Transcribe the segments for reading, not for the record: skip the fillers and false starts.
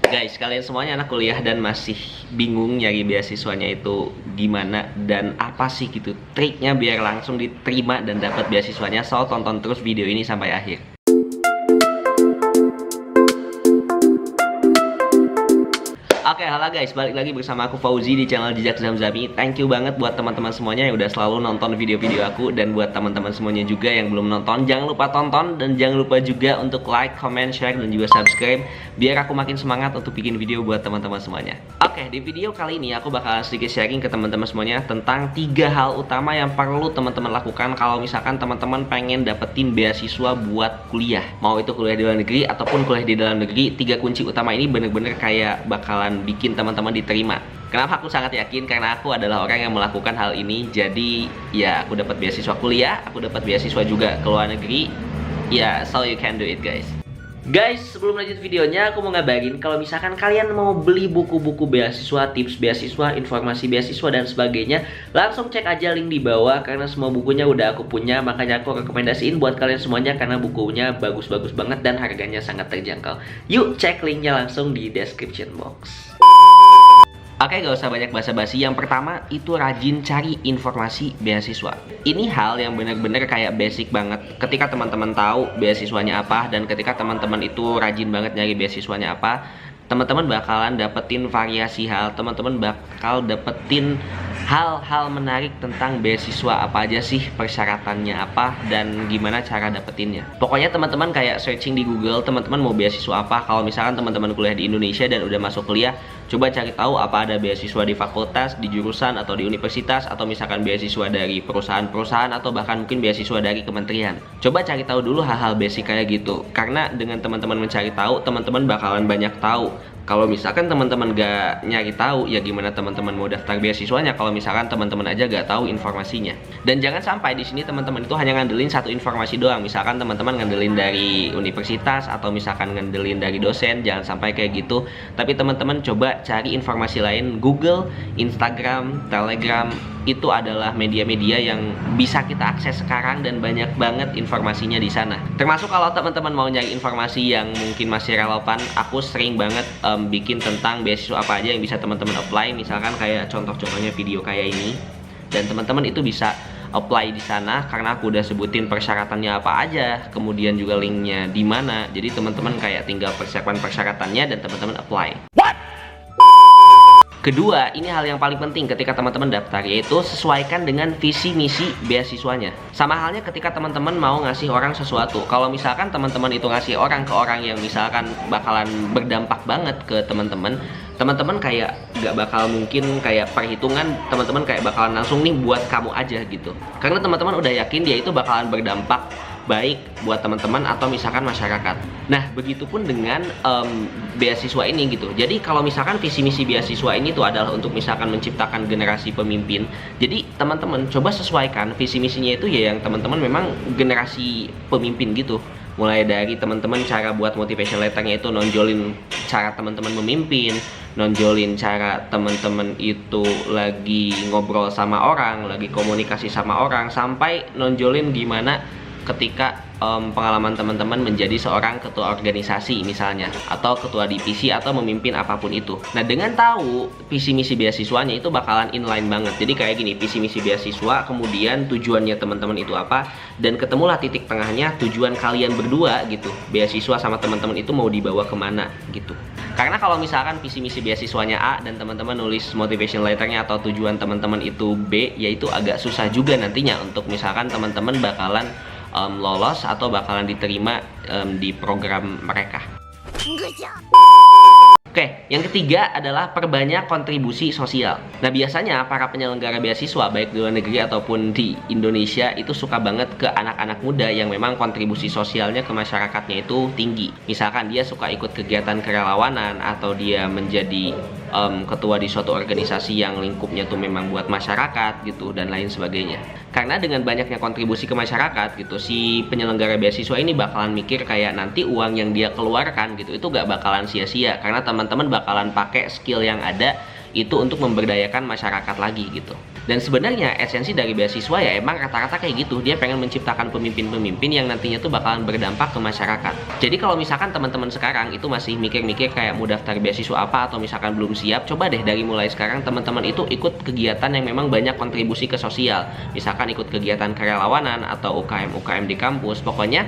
Guys, kalian semuanya anak kuliah dan masih bingung nyari beasiswanya itu gimana dan apa sih gitu triknya biar langsung diterima dan dapat beasiswanya. So, tonton terus video ini sampai akhir. Oke, halo guys, balik lagi bersama aku Fauzi di channel Jejak Zamzami. Thank you banget buat teman-teman semuanya yang udah selalu nonton video-video aku. Dan buat teman-teman semuanya juga yang belum nonton, jangan lupa tonton. Dan jangan lupa juga untuk like, comment, share, dan juga subscribe biar aku makin semangat untuk bikin video buat teman-teman semuanya. Oke, di video kali ini aku bakalan sedikit sharing ke teman-teman semuanya tentang 3 hal utama yang perlu teman-teman lakukan kalau misalkan teman-teman pengen dapetin beasiswa buat kuliah. Mau itu kuliah di luar negeri ataupun kuliah di dalam negeri, 3 kunci utama ini bener-bener kayak bakalan bikin teman-teman diterima. Kenapa aku sangat yakin? Karena aku adalah orang yang melakukan hal ini. Jadi ya aku dapat beasiswa kuliah, aku dapat beasiswa juga ke luar negeri. Ya, so you can do it guys. Guys, sebelum lanjut videonya, aku mau ngabarin kalau misalkan kalian mau beli buku-buku beasiswa, tips beasiswa, informasi beasiswa, dan sebagainya, langsung cek aja link di bawah karena semua bukunya udah aku punya. Makanya aku rekomendasiin buat kalian semuanya karena bukunya bagus-bagus banget dan harganya sangat terjangkau. Yuk cek linknya langsung di description box. Oke, gak usah banyak basa-basi. Yang pertama itu rajin cari informasi beasiswa. Ini hal yang bener-bener kayak basic banget. Ketika teman-teman tahu beasiswanya apa dan ketika teman-teman itu rajin banget nyari beasiswanya apa, teman-teman bakalan dapetin variasi hal. Teman-teman bakal dapetin hal-hal menarik tentang beasiswa apa aja sih, persyaratannya apa, dan gimana cara dapetinnya. Pokoknya teman-teman kayak searching di Google, teman-teman mau beasiswa apa. Kalau misalkan teman-teman kuliah di Indonesia dan udah masuk kuliah, coba cari tahu apa ada beasiswa di fakultas, di jurusan, atau di universitas, atau misalkan beasiswa dari perusahaan-perusahaan, atau bahkan mungkin beasiswa dari kementerian. Coba cari tahu dulu hal-hal basic kayak gitu. Karena dengan teman-teman mencari tahu, teman-teman bakalan banyak tahu. Kalau misalkan teman-teman gak nyari tahu, ya gimana teman-teman mau daftar beasiswanya kalau misalkan teman-teman aja gak tahu informasinya. Dan jangan sampai di sini teman-teman itu hanya ngandelin satu informasi doang. Misalkan teman-teman ngandelin dari universitas atau misalkan ngandelin dari dosen, jangan sampai kayak gitu. Tapi teman-teman coba cari informasi lain. Google, Instagram, Telegram, itu adalah media-media yang bisa kita akses sekarang dan banyak banget informasinya di sana. Termasuk kalau teman-teman mau nyari informasi yang mungkin masih relevan, aku sering banget bikin tentang beasiswa apa aja yang bisa teman-teman apply. Misalkan kayak contoh-contohnya video kayak ini, dan teman-teman itu bisa apply di sana karena aku udah sebutin persyaratannya apa aja, kemudian juga linknya di mana. Jadi teman-teman kayak tinggal persiapan persyaratannya dan teman-teman apply. Kedua, ini hal yang paling penting ketika teman-teman daftar, yaitu sesuaikan dengan visi misi beasiswanya. Sama halnya ketika teman-teman mau ngasih orang sesuatu. Kalau misalkan teman-teman itu ngasih orang ke orang yang misalkan bakalan berdampak banget ke teman-teman, teman-teman kayak gak bakal mungkin kayak perhitungan, teman-teman kayak bakalan langsung nih buat kamu aja gitu. Karena teman-teman udah yakin dia itu bakalan berdampak baik buat teman-teman atau misalkan masyarakat. Nah, begitupun dengan beasiswa ini gitu. Jadi kalau misalkan visi misi beasiswa ini tuh adalah untuk misalkan menciptakan generasi pemimpin. Jadi teman-teman coba sesuaikan visi misinya itu ya yang teman-teman memang generasi pemimpin gitu. Mulai dari teman-teman cara buat motivation letternya itu nonjolin cara teman-teman memimpin, nonjolin cara teman-teman itu lagi ngobrol sama orang, lagi komunikasi sama orang, sampai nonjolin gimana ketika pengalaman teman-teman menjadi seorang ketua organisasi misalnya, atau ketua divisi, atau memimpin apapun itu. Nah, dengan tahu visi misi beasiswanya itu bakalan inline banget. Jadi kayak gini, visi misi beasiswa, kemudian tujuannya teman-teman itu apa, dan ketemulah titik tengahnya tujuan kalian berdua gitu. Beasiswa sama teman-teman itu mau dibawa kemana gitu. Karena kalau misalkan visi misi beasiswanya A dan teman-teman nulis motivation letternya atau tujuan teman-teman itu B, yaitu agak susah juga nantinya untuk misalkan teman-teman bakalan lolos atau bakalan diterima di program mereka. Oke, yang ketiga adalah perbanyak kontribusi sosial. Nah, biasanya para penyelenggara beasiswa baik di luar negeri ataupun di Indonesia itu suka banget ke anak-anak muda yang memang kontribusi sosialnya ke masyarakatnya itu tinggi. Misalkan dia suka ikut kegiatan kerelawanan atau dia menjadi ketua di suatu organisasi yang lingkupnya tuh memang buat masyarakat gitu dan lain sebagainya. Karena dengan banyaknya kontribusi ke masyarakat gitu, si penyelenggara beasiswa ini bakalan mikir kayak nanti uang yang dia keluarkan gitu itu gak bakalan sia-sia, karena teman-teman bakalan pakai skill yang ada itu untuk memberdayakan masyarakat lagi gitu. Dan sebenarnya esensi dari beasiswa ya emang rata-rata kayak gitu. Dia pengen menciptakan pemimpin-pemimpin yang nantinya tuh bakalan berdampak ke masyarakat. Jadi kalau misalkan teman-teman sekarang itu masih mikir-mikir kayak mau daftar beasiswa apa atau misalkan belum siap, coba deh dari mulai sekarang teman-teman itu ikut kegiatan yang memang banyak kontribusi ke sosial. Misalkan ikut kegiatan kerelawanan atau UKM-UKM di kampus. Pokoknya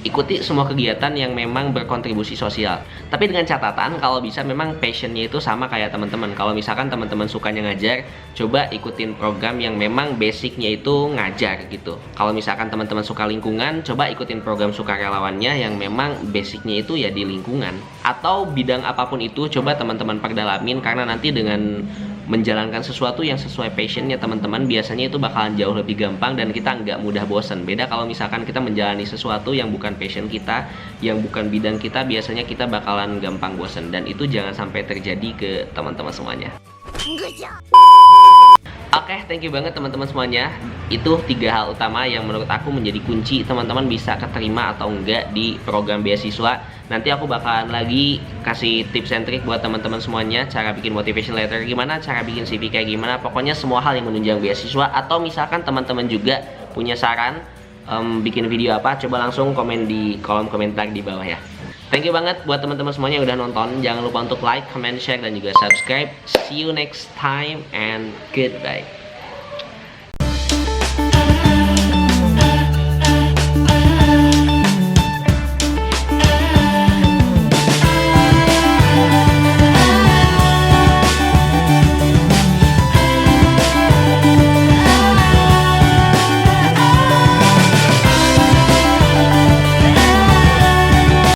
ikuti semua kegiatan yang memang berkontribusi sosial. Tapi dengan catatan kalau bisa memang passionnya itu sama kayak teman-teman. Kalau misalkan teman-teman sukanya ngajar, coba ikutin program yang memang basicnya itu ngajar gitu. Kalau misalkan teman-teman suka lingkungan, coba ikutin program sukarelawannya yang memang basicnya itu ya di lingkungan. Atau bidang apapun itu coba teman-teman perdalamin, karena nanti dengan menjalankan sesuatu yang sesuai passionnya teman-teman, biasanya itu bakalan jauh lebih gampang dan kita nggak mudah bosen. Beda kalau misalkan kita menjalani sesuatu yang bukan passion kita, yang bukan bidang kita, biasanya kita bakalan gampang bosen, dan itu jangan sampai terjadi ke teman-teman semuanya. Oke, thank you banget teman-teman semuanya. Itu 3 hal utama yang menurut aku menjadi kunci teman-teman bisa keterima atau enggak di program beasiswa. Nanti aku bakalan lagi kasih tips and trick buat teman-teman semuanya, cara bikin motivation letter gimana, cara bikin CV kayak gimana, pokoknya semua hal yang menunjang beasiswa. Atau misalkan teman-teman juga punya saran bikin video apa, coba langsung komen di kolom komentar di bawah ya. Thank you banget buat teman-teman semuanya yang udah nonton. Jangan lupa untuk like, comment, share, dan juga subscribe. See you next time and goodbye.